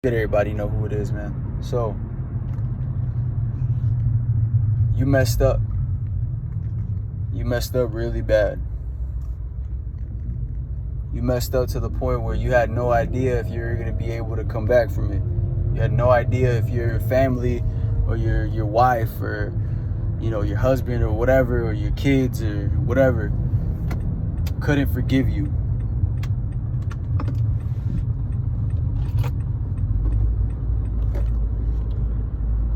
Let everybody know who it is, man. So, you messed up. You messed up really bad. You messed up to the point where you had no idea if you were going to be able to come back from it. You had no idea if your family or your wife or, your husband or whatever, or your kids or whatever couldn't forgive you.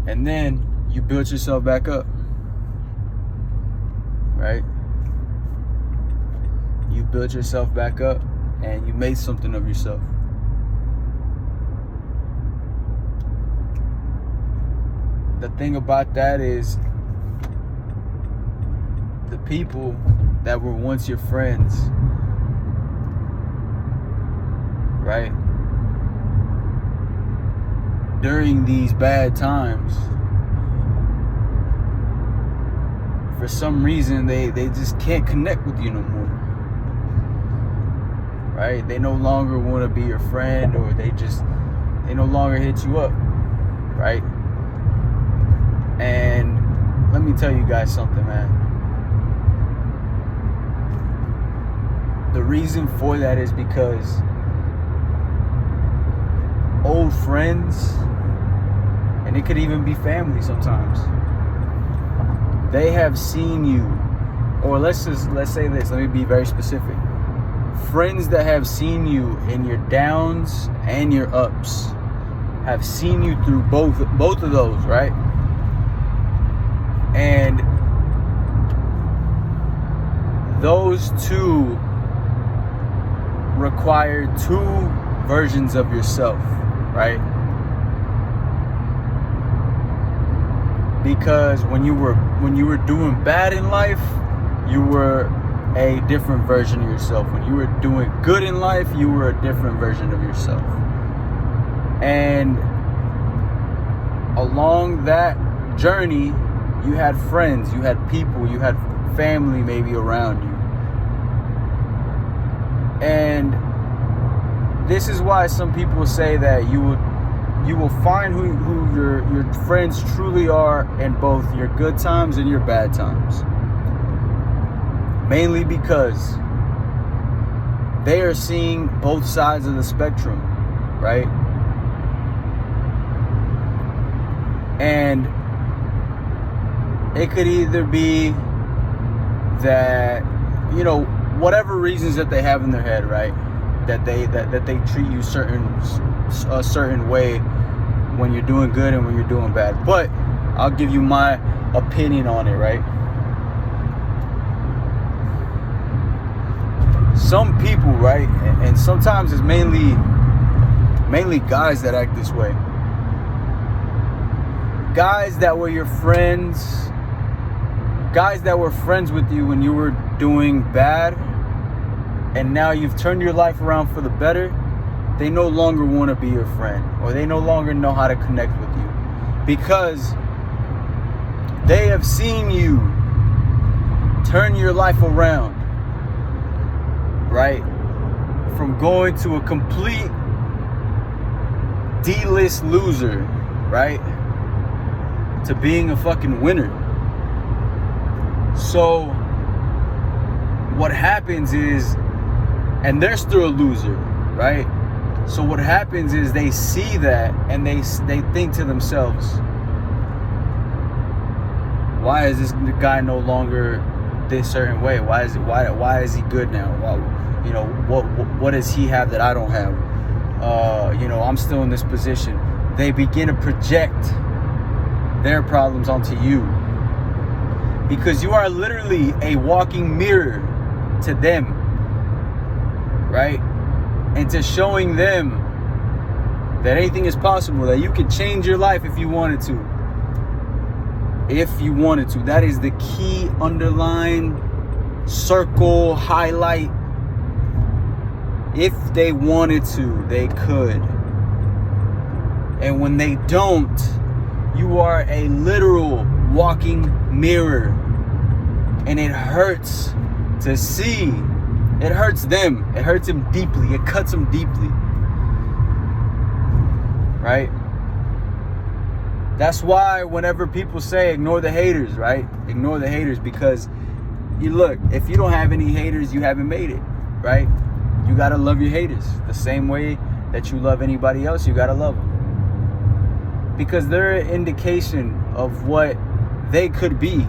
And then you built yourself back up, right? You built yourself back up and you made something of yourself. The thing about that is the people that were once your friends, right? During these bad times, for some reason, they just can't connect with you no more. Right? They no longer want to be your friend, or they no longer hit you up. Right? And let me tell you guys something, man. The reason for that is because old friends, and it could even be family sometimes, they have seen you, or let's say this, let me be very specific. Friends that have seen you in your downs and your ups, have seen you through both of those, right? And those two require two versions of yourself, right? Because when you were doing bad in life, you were a different version of yourself. When you were doing good in life, you were a different version of yourself. And along that journey, you had friends, you had people, you had family maybe around you. And this is why some people say that you will find who your friends truly are in both your good times and your bad times. Mainly because they are seeing both sides of the spectrum, right? And it could either be that, whatever reasons that they have in their head, right? That they treat you a certain way when you're doing good and when you're doing bad. But I'll give you my opinion on it, right? Some people, right, and sometimes it's mainly guys that act this way. Guys that were your friends, guys that were friends with you when you were doing bad, and now you've turned your life around for the better, they no longer want to be your friend, or they no longer know how to connect with you, because they have seen you turn your life around, right? From going to a complete D-list loser, right? To being a fucking winner. So what happens is, and they're still a loser, right? So what happens is they see that and they think to themselves, why is this guy no longer this certain way? Why is he good now? What does he have that I don't have? I'm still in this position. They begin to project their problems onto you, because you are literally a walking mirror to them, right? And to showing them that anything is possible, that you could change your life if you wanted to. If you wanted to. That is the key, underline, circle, highlight. If they wanted to, they could. And when they don't, you are a literal walking mirror. And it hurts to see. It hurts them. It hurts them deeply. It cuts them deeply. right? That's why whenever people say ignore the haters, right? Ignore the haters, because you look, if you don't have any haters, you haven't made it, right? You gotta love your haters the same way that you love anybody else. You gotta love them, because they're an indication of what they could be,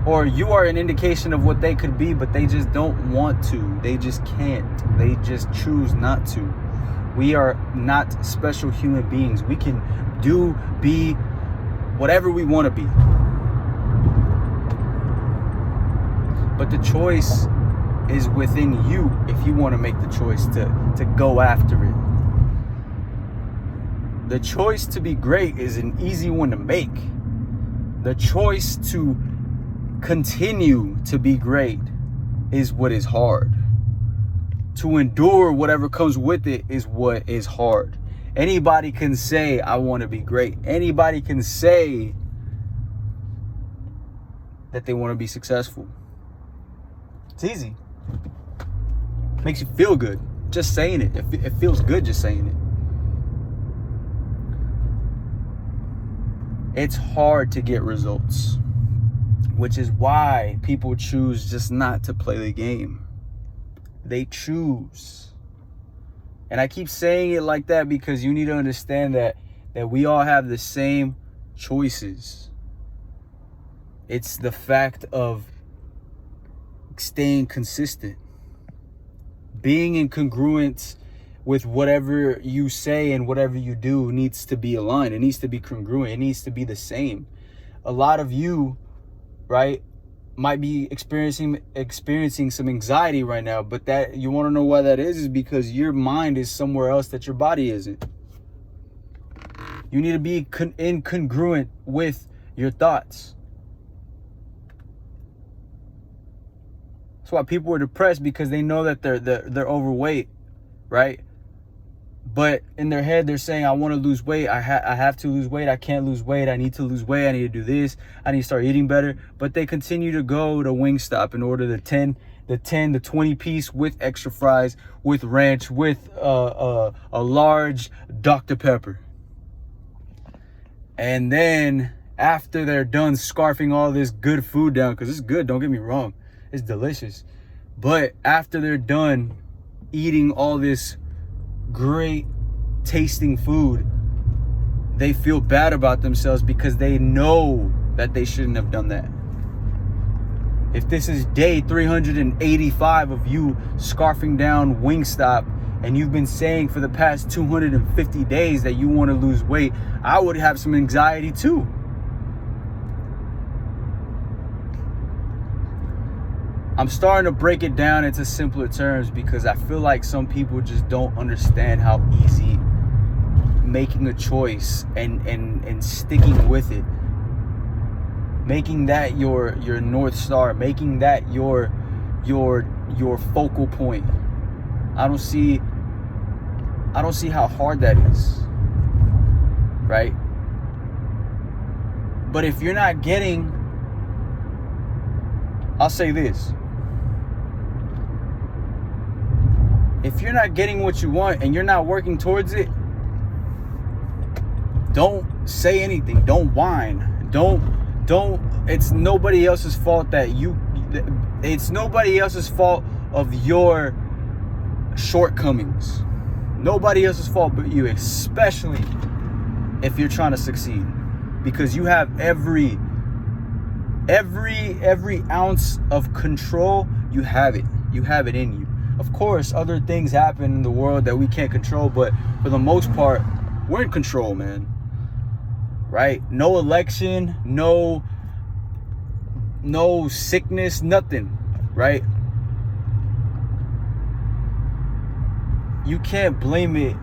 or you are an indication of what they could be, but they just don't want to. They just can't. They just choose not to. We are not special human beings. We can be whatever we want to be. But the choice is within you if you want to make the choice to go after it. The choice to be great is an easy one to make. The choice to continue to be great is what is hard. To endure whatever comes with it is what is hard. Anybody can say, I want to be great. Anybody can say that they want to be successful. It's easy. Makes you feel good just saying it. It feels good just saying it. It's hard to get results, which is why people choose just not to play the game. They choose. And I keep saying it like that because you need to understand that we all have the same choices. It's the fact of staying consistent, being in congruence with whatever you say and whatever you do needs to be aligned. It needs to be congruent. It needs to be the same. A lot of you, right, might be experiencing some anxiety right now, but that you want to know why that is because your mind is somewhere else that your body isn't. You need to be incongruent with your thoughts. That's why people are depressed, because they know that they're overweight, right? But in their head, they're saying, I want to lose weight. I have to lose weight. I can't lose weight. I need to lose weight. I need to do this. I need to start eating better. But they continue to go to Wingstop and order the 20 piece with extra fries, with ranch, with a large Dr. Pepper. And then after they're done scarfing all this good food down, because it's good, don't get me wrong, it's delicious. But after they're done eating all this great tasting food, they feel bad about themselves because they know that they shouldn't have done that. If this is day 385 of you scarfing down Wingstop and you've been saying for the past 250 days that you want to lose weight, I would have some anxiety too. I'm starting to break it down into simpler terms because I feel like some people just don't understand how easy making a choice and sticking with it, making that your North Star, making that your focal point. I don't see how hard that is, right? But if you're not getting, I'll say this. If you're not getting what you want and you're not working towards it, don't say anything. Don't whine. Don't. It's nobody else's fault it's nobody else's fault of your shortcomings. Nobody else's fault but you, especially if you're trying to succeed, because you have every ounce of control. You have it in you. Of course, other things happen in the world that we can't control, but for the most part, we're in control, man. Right? No election, no sickness, nothing, right? You can't blame it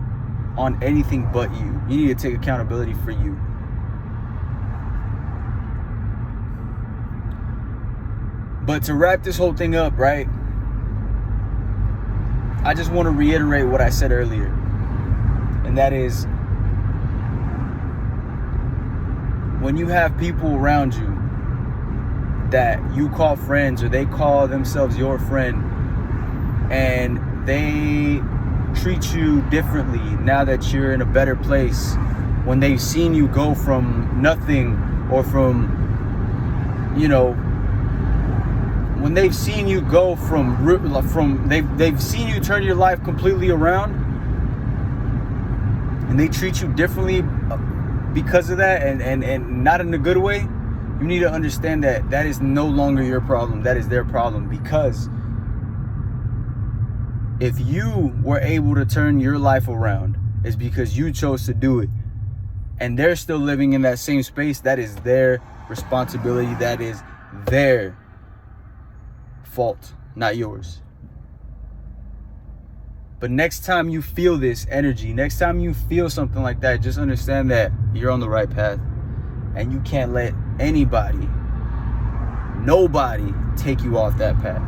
on anything but you. You need to take accountability for you. But to wrap this whole thing up, right? I just want to reiterate what I said earlier. And that is, when you have people around you that you call friends or they call themselves your friend, and they treat you differently now that you're in a better place, when they've seen you go from nothing, or from, you know, when they've seen you go they've seen you turn your life completely around, and they treat you differently because of that, and not in a good way, you need to understand that that is no longer your problem. That is their problem. Because if you were able to turn your life around, it's because you chose to do it. And they're still living in that same space. That is their responsibility. That is their fault, not yours. But next time you feel this energy, next time you feel something like that, just understand that you're on the right path. And you can't let nobody take you off that path.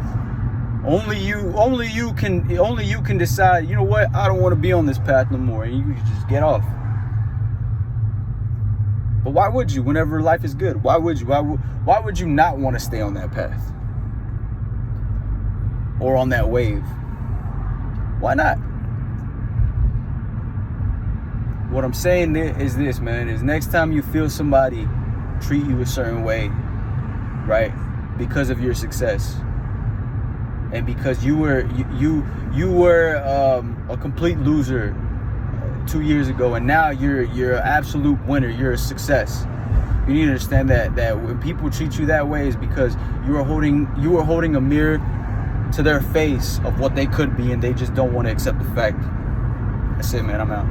Only you can decide, you know what, I don't want to be on this path no more, and you can just get off. But why would you, whenever life is good? Why would you? Why would you not want to stay on that path? Or on that wave? Why not? What I'm saying is this, man, is next time you feel somebody treat you a certain way, right, because of your success, and because you were a complete loser 2 years ago, and now you're an absolute winner, you're a success. You need to understand that when people treat you that way, is because you were holding a mirror to their face of what they could be, and they just don't want to accept the fact. That's it, man. I'm out.